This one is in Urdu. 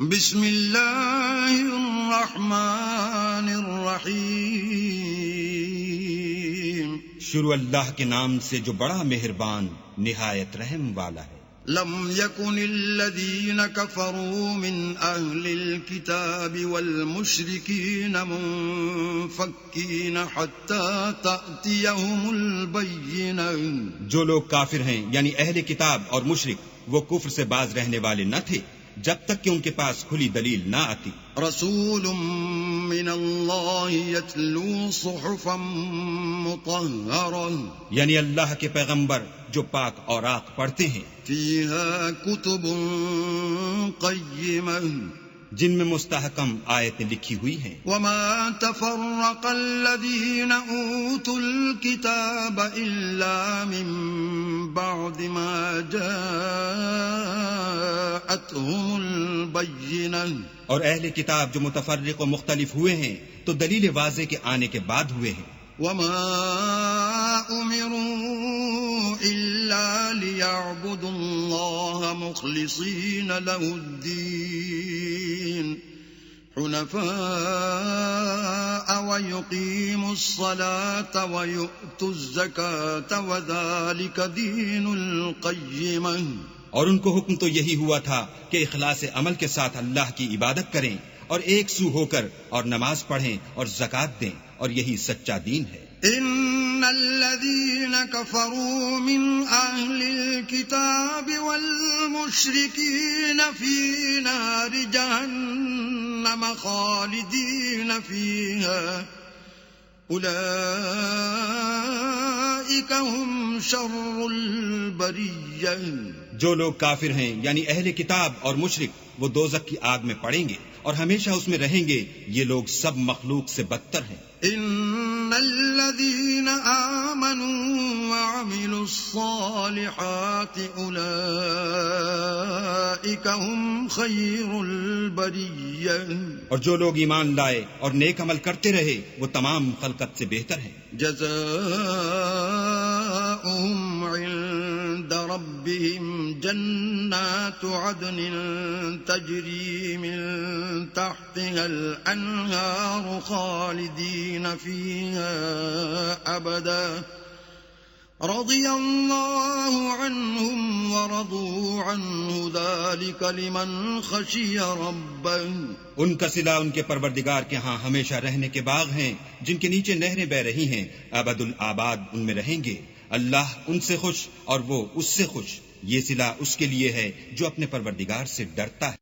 بسم اللہ الرحمن الرحیم، شروع اللہ کے نام سے جو بڑا مہربان نہایت رحم والا ہے۔ لم يكن الذين كفروا من أهل الكتاب والمشركين منفكين حتى تأتيهم البينة۔ جو لوگ کافر ہیں یعنی اہل کتاب اور مشرک، وہ کفر سے باز رہنے والے نہ تھے جب تک کہ ان کے پاس کھلی دلیل نہ آتی۔ رسول من اللہ یتلو صحفا مطہرہ، یعنی اللہ کے پیغمبر جو پاک اوراق پڑھتے ہیں، فیہا کتب قیمہ، جن میں مستحکم آیتیں لکھی ہوئی ہیں۔ وما تفرق الذین اوتوا الکتاب الا من بعد ما جاءتهم البینہ، اور اہل کتاب جو متفرق و مختلف ہوئے ہیں تو دلیل واضح کے آنے کے بعد ہوئے ہیں۔ وما امروا الا ليعبدوا الله مخلصين له الدين حنفاء ويقيموا الصلاة ويؤتوا الزكاة وذلك دين القيمة۔ اور ان کو حکم تو یہی ہوا تھا کہ اخلاص عمل کے ساتھ اللہ کی عبادت کریں اور ایک سو ہو کر اور نماز پڑھیں اور زکوٰۃ دیں، اور یہی سچا دین ہے۔ ان الذين كفروا من اهل الكتاب والمشركين في نار جهنم خالدين فيها اولئك هم شر البرية۔ جو لوگ کافر ہیں یعنی اہل کتاب اور مشرک، وہ دوزخ کی آگ میں پڑیں گے اور ہمیشہ اس میں رہیں گے، یہ لوگ سب مخلوق سے بدتر ہیں۔ ان الذين آمنوا وعملوا الصالحات اولئك هم خير البرية۔ اور جو لوگ ایمان لائے اور نیک عمل کرتے رہے وہ تمام خلقت سے بہتر ہیں۔ جزاؤهم عند ربهم جنات عدن تجري من تحتها الأنهار خالدين فيها أبدا رضي الله عنهم ورضوا عنه ذلك لمن خشي ربه۔ ان کا صلہ ان کے پروردگار کے ہاں ہمیشہ رہنے کے باغ ہیں جن کے نیچے نہریں بہ رہی ہیں، ابد الآباد ان میں رہیں گے۔ اللہ ان سے خوش اور وہ اس سے خوش، یہ صلہ اس کے لیے ہے جو اپنے پروردگار سے ڈرتا ہے۔